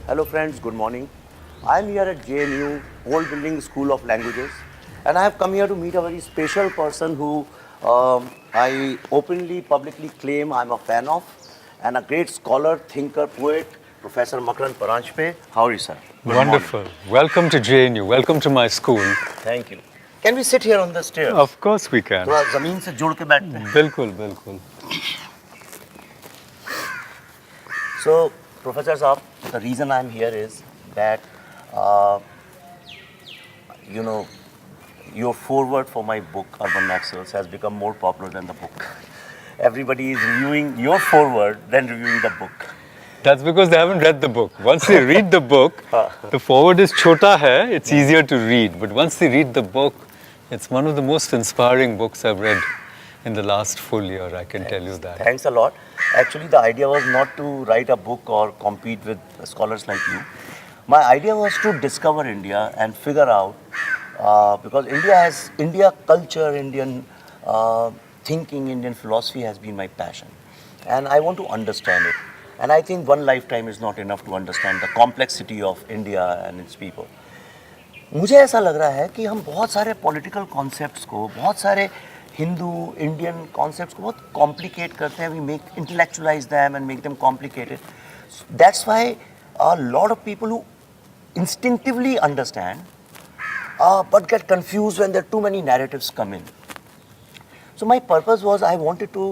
Hello friends, good morning. I am here at JNU, Old Building School of Languages, and I have come here to meet a very special person who I openly, publicly claim I am a fan of, and a great scholar, thinker, poet, Professor Makran Paranjpe. How are you, sir? Good Wonderful. morning. Welcome to JNU. Welcome to my school. Thank you. Can we sit here on the stairs? Of course we can. थोड़ा ज़मीन से जुड़ के बैठते हैं. बिल्कुल, बिल्कुल. So, Professor Saab, the reason I am here is that, your foreword for my book, Urban Naxals, has become more popular than the book. Everybody is reviewing your foreword than reviewing the book. That's because they haven't read the book. Once they read the book, the forward is chota hai, it's easier to read. But once they read the book, it's one of the most inspiring books I've read in the last full year, I can tell you that. Thanks a lot. Actually, the idea was not to write a book or compete with scholars like you. My idea was to discover India and figure out, because India culture, Indian thinking, Indian philosophy has been my passion. And I want to understand it. And I think one lifetime is not enough to understand the complexity of India and its people. मुझे ऐसा लग रहा है कि हम बहुत सारे political concepts को, बहुत सारे हिंदू इंडियन कॉन्सेप्ट्स को बहुत कॉम्प्लिकेट करते हैं. We make intellectualize them and make them complicated. That's why a lot of people who instinctively understand but get confused when there are too many narratives come in. So my purpose was I wanted to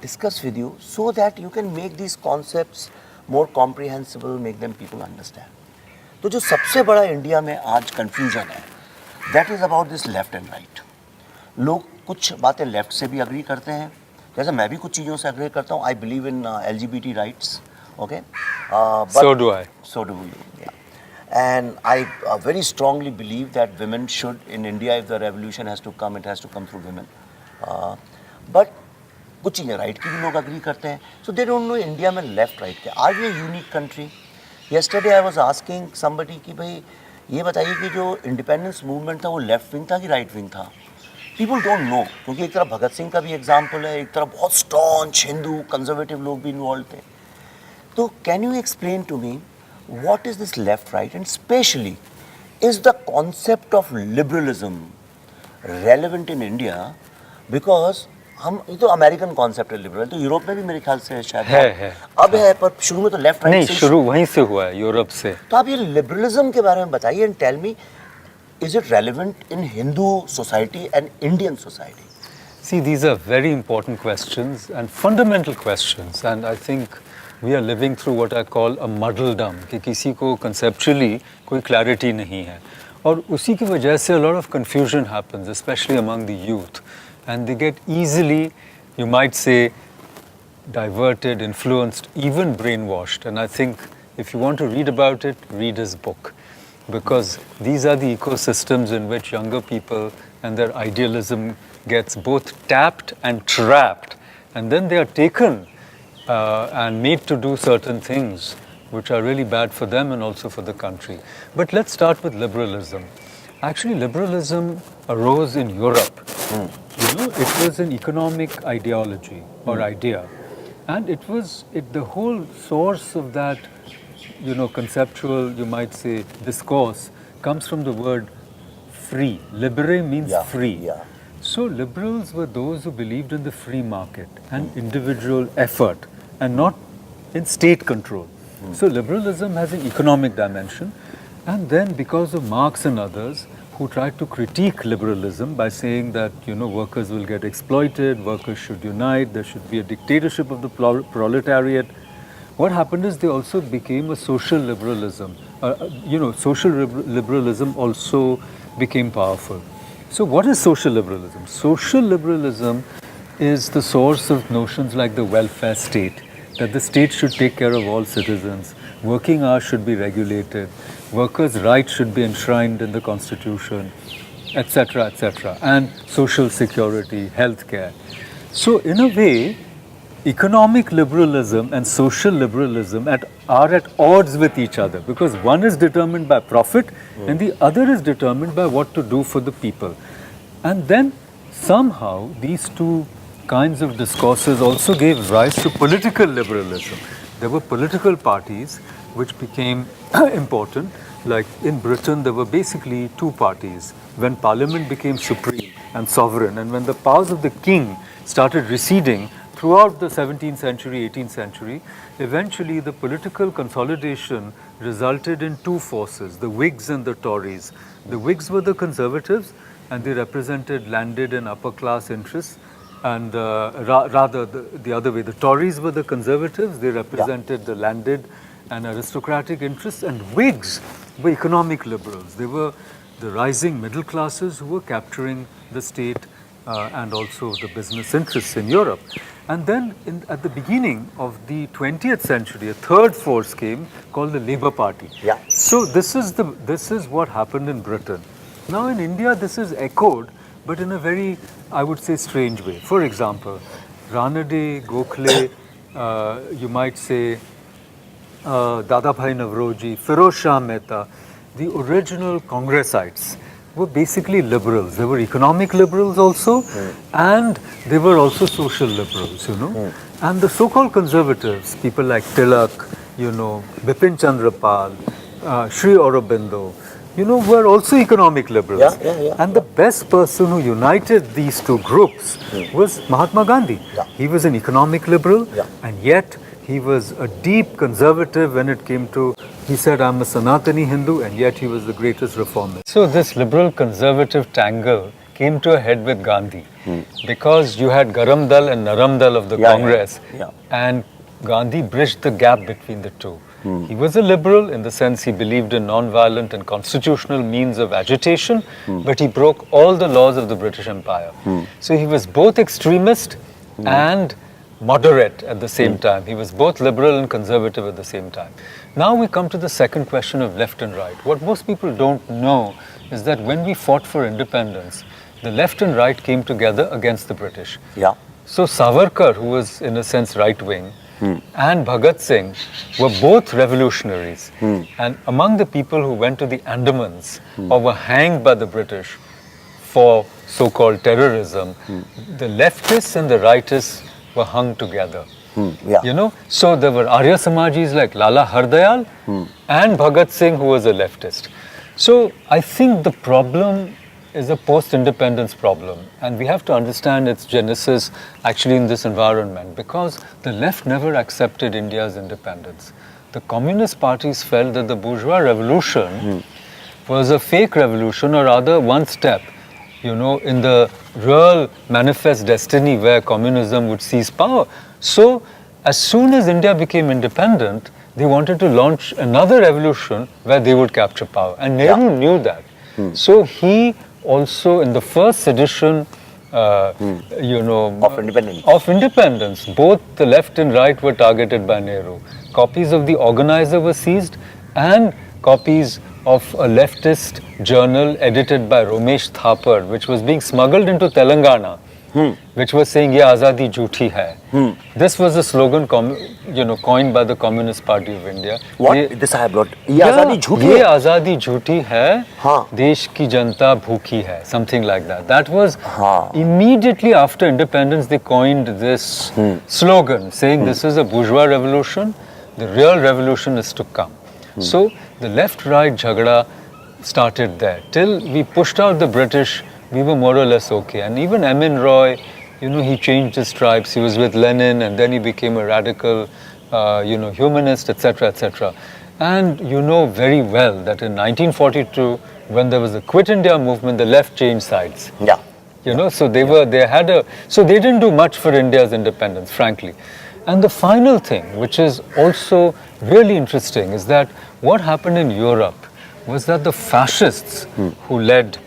discuss with you so that you can make these concepts more comprehensible, make them people understand. तो जो सबसे बड़ा India में आज confusion है, that is about this left and right. लोग कुछ बातें लेफ्ट से भी अग्री करते हैं, जैसे मैं भी कुछ चीज़ों से अग्री करता हूँ. I believe in LGBT rights, okay? So do I. So do you, yeah. And I very strongly believe that women should, in India, if the revolution has to come, it has to come through women. But कुछ चीज़ें right की भी लोग agree करते हैं. So they don't know India में left right क्या. Are we a unique country? Yesterday I was asking somebody कि भाई ये बताइए कि जो इंडिपेंडेंस मूवमेंट था वो लेफ्ट विंग था कि राइट विंग था. People don't know, क्योंकि एक तरफ भगत सिंह का भी एग्जाम्पल है, एक तरफ बहुत स्टॉन्च हिंदू कंजर्वेटिव लोग भी इन्वॉल्व थे. तो can you explain to me what is this left right, and especially is the concept of liberalism relevant in India? Because हम ये तो अमेरिकन कॉन्सेप्ट है लिबरल, तो यूरोप में भी मेरे ख्याल से शायद है अब है, पर शुरू में तो लेफ्ट राइट नहीं, शुरू वहीं से हुआ है, यूरोप से. तो आप ये लिबरलिज्म के बारे में बताइए and tell me, is it relevant in Hindu society and Indian society? See, these are very important questions and fundamental questions, and I think we are living through what I call a muddledom, कि किसी को conceptually कोई clarity नहीं है, और उसी की वजह से a lot of confusion happens, especially among the youth, and they get easily, you might say, diverted, influenced, even brainwashed. And I think if you want to read about it, read his book, because these are the ecosystems in which younger people and their idealism gets both tapped and trapped, and then they are taken and made to do certain things which are really bad for them and also for the country. But let's start with liberalism. Actually, liberalism arose in Europe. You know, it was an economic ideology or idea, and the whole source of that, conceptual, you might say, discourse comes from the word free. Libere means free. Yeah. So liberals were those who believed in the free market and individual effort and not in state control. So liberalism has an economic dimension, and then because of Marx and others who tried to critique liberalism by saying that workers will get exploited, workers should unite, there should be a dictatorship of the proletariat, what happened is they also became a social liberalism. Social liberalism also became powerful. So what is social liberalism? Social liberalism is the source of notions like the welfare state, that the state should take care of all citizens, working hours should be regulated, workers' rights should be enshrined in the constitution, etc., etc., and social security, healthcare. So in a way, economic liberalism and social liberalism are at odds with each other, because one is determined by profit and the other is determined by what to do for the people. And then somehow these two kinds of discourses also gave rise to political liberalism. There were political parties which became important. Like in Britain, there were basically two parties. When Parliament became supreme and sovereign, and when the powers of the king started receding throughout the 17th century, 18th century, eventually the political consolidation resulted in two forces, the Whigs and the Tories. The Whigs were the conservatives, and they represented landed and upper class interests. And rather, the other way, the Tories were the conservatives, they represented the landed and aristocratic interests, and Whigs were economic liberals. They were the rising middle classes who were capturing the state and also the business interests in Europe. And then at the beginning of the 20th century, a third force came called the Labour Party. Yeah. So this is what happened in Britain. Now in India, this is echoed, but in a very, I would say, strange way. For example, Ranade, Gokhale, you might say Dadabhai Navroji, Firoz Shah Mehta, the original Congressites were basically liberals. They were economic liberals also, and they were also social liberals, you know. And the so-called conservatives, people like Tilak, you know, Bipin Chandra Pal, Sri Aurobindo, you know, were also economic liberals. And the best person who united these two groups was Mahatma Gandhi. He was an economic liberal, and yet he was a deep conservative when it came to, he said, I'm a Sanatani Hindu, and yet he was the greatest reformist. So this liberal conservative tangle came to a head with Gandhi, because you had Garam Dal and Naram Dal of the Congress, and Gandhi bridged the gap between the two. He was a liberal in the sense he believed in non-violent and constitutional means of agitation, but he broke all the laws of the British Empire. So he was both extremist and moderate at the same time. He was both liberal and conservative at the same time. Now we come to the second question of left and right. What most people don't know is that when we fought for independence, the left and right came together against the British. So Savarkar, who was in a sense right-wing, and Bhagat Singh were both revolutionaries. And among the people who went to the Andamans or were hanged by the British for so-called terrorism, the leftists and the rightists were hung together. You know, so there were Arya Samajis like Lala Hardayal and Bhagat Singh, who was a leftist. So I think the problem is a post-independence problem, and we have to understand its genesis actually in this environment, because the left never accepted India's independence. The communist parties felt that the bourgeois revolution was a fake revolution, or rather one step, you know, in the real manifest destiny where communism would seize power. So as soon as India became independent, they wanted to launch another revolution where they would capture power, and Nehru knew that. So he also, in the first sedition, you know, of independence, both the left and right were targeted by Nehru. Copies of the Organizer were seized, and copies of a leftist journal edited by Romesh Thapar, which was being smuggled into Telangana, which was saying, "Ye azadi jhoothi hai." This was a slogan, you know, coined by the Communist Party of India. What? This I have got. Ye azadi jhoothi hai. Ye azadi jhoothi hai. Desh ki janta bhooki hai. Something like that. That was immediately after independence. They coined this slogan, saying this is a bourgeois revolution. The real revolution is to come. So the left-right jhagda started there. Till we pushed out the British, we were more or less okay. And even M.N. Roy, you know, he changed his stripes. He was with Lenin, and then he became a radical, you know, humanist, etc., etc. And you know very well that in 1942, when there was the Quit India movement, the left changed sides. You know, so they didn't do much for India's independence, frankly. And the final thing, which is also really interesting, is that what happened in Europe was that the fascists who led,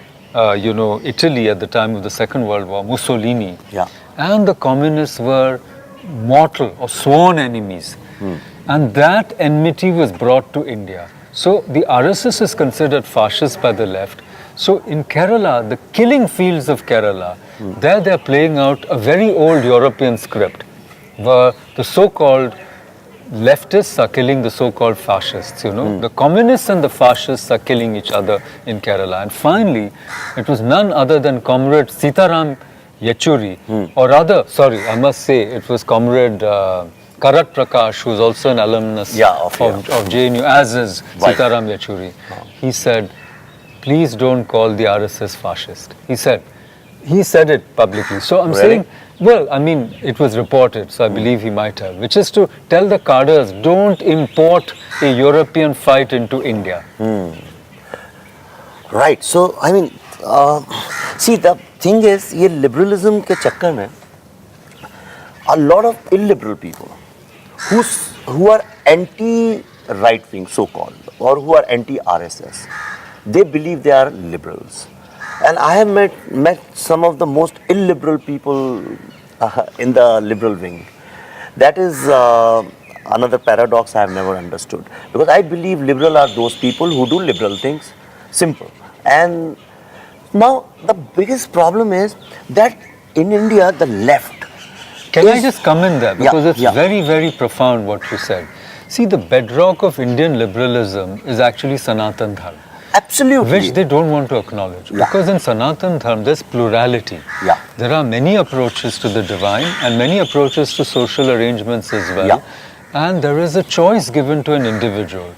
you know, Italy at the time of the Second World War, Mussolini, and the communists were mortal or sworn enemies. And that enmity was brought to India. So the RSS is considered fascist by the left. So in Kerala, the killing fields of Kerala, there they're playing out a very old European script, where the so-called leftists are killing the so-called fascists, you know. The communists and the fascists are killing each other in Kerala. And finally, it was none other than Comrade Sitaram Yechuri, or rather, sorry, I must say, it was Comrade Karat Prakash, who's also an alumnus Yeah, of JNU, as is Right. Sitaram Yechuri, he said, please don't call the RSS fascist. He said it publicly. So I'm Really? saying, well, I mean, it was reported, so I believe he might have, which is to tell the cadres, don't import a European fight into India. Right. So, I mean, see, the thing is, ये liberalism के चक्कर में a lot of illiberal people who are anti-right wing, so-called, or who are anti-RSS, they believe they are liberals. And I have met some of the most illiberal people in the liberal wing. That is another paradox I have never understood. Because I believe liberal are those people who do liberal things. Simple. And now the biggest problem is that in India, the left. Can I just come in there? Because it's yeah. very, very profound what you said. See, the bedrock of Indian liberalism is actually Sanatan Dharma. Absolutely. Which they don't want to acknowledge. Yeah. Because in Sanatan Dharma, there's plurality. Yeah. There are many approaches to the divine and many approaches to social arrangements as well. Yeah. And there is a choice given to an individual.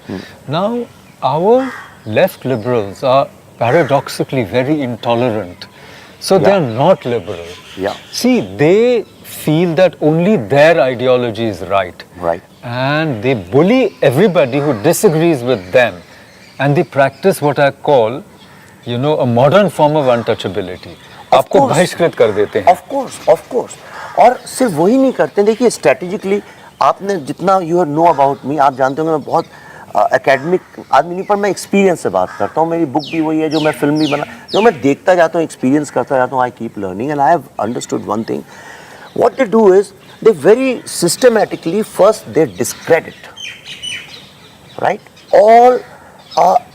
Now, our left liberals are paradoxically very intolerant. So they are not liberal. Yeah. See, they feel that only their ideology is right. Right. And they bully everybody who disagrees with them. And they practice what I call, you know, a modern form of untouchability. आपको बहिष्कृत कर देते हैं. Of course. और सिर्फ वही नहीं करते. देखिए, strategically, आपने जितना you know about me, आप जानते होंगे मैं बहुत एकेडमिक आदमी नहीं, पर मैं एक्सपीरियंस से बात करता हूँ. मेरी बुक भी वही है, जो मैं फिल्म भी बना, जो मैं देखता जाता हूँ, एक्सपीरियंस करता जाता हूँ. I keep learning and I have understood one thing. What they do is they very systematically first they discredit, right, all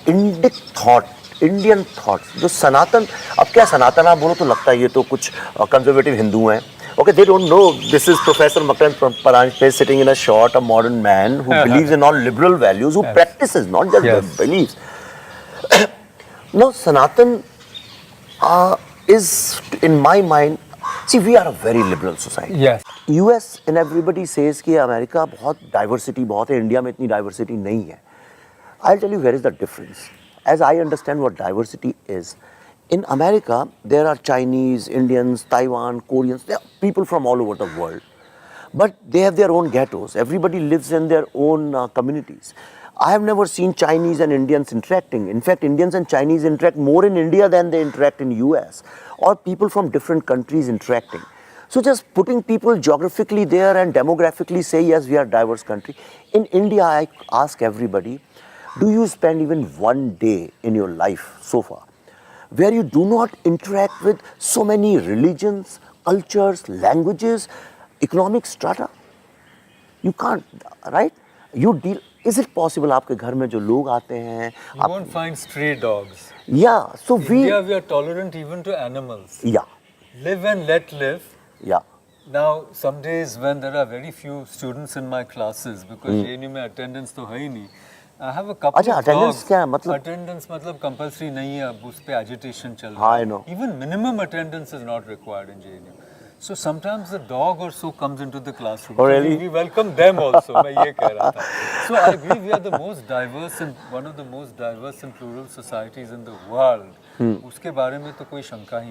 Indic thought, Indian thoughts, जो सनातन. अब क्या सनातन आप बोलो तो लगता है ये तो कुछ कंजर्वेटिव हिंदू हैं. Okay, they don't know this is Professor Makarand Paranjpe sitting in a short, a modern man who believes in all liberal values, who practices, not just believes. Now, Sanatan is, in my mind, see, we are a very liberal society. Yes. US and everybody says कि America बहुत diversity बहुत है, India में इतनी diversity नहीं है. I'll tell you where is the difference. As I understand what diversity is, in America, there are Chinese, Indians, Taiwan, Koreans, there are people from all over the world. But they have their own ghettos. Everybody lives in their own communities. I have never seen Chinese and Indians interacting. In fact, Indians and Chinese interact more in India than they interact in US. Or people from different countries interacting. So just putting people geographically there and demographically say, yes, we are a diverse country. In India, I ask everybody, do you spend even one day in your life so far where you do not interact with so many religions, cultures, languages, economic strata? You can't, right? You deal. Is it possible? आपके घर में जो लोग आते हैं, You won't find stray dogs. Yeah. So India, we are tolerant even to animals. Yeah. Live and let live. Yeah. Now, some days when there are very few students in my classes, because JNU में attendance तो है ही नहीं, I have a couple अच्छा, of attendance dogs. क्या है? मतलब Attendance मतलब compulsory नहीं है, अब उस पे agitation चल रहा हाँ, है. I know. Even minimum attendance is not required in JNU. So sometimes the dog or so comes into the classroom. Oh, So really? we welcome them also. मैं ये कह रहा था. So I agree we are the most diverse and one of the most diverse and plural societies in the world. उसके बारे में तो कोई शंका ही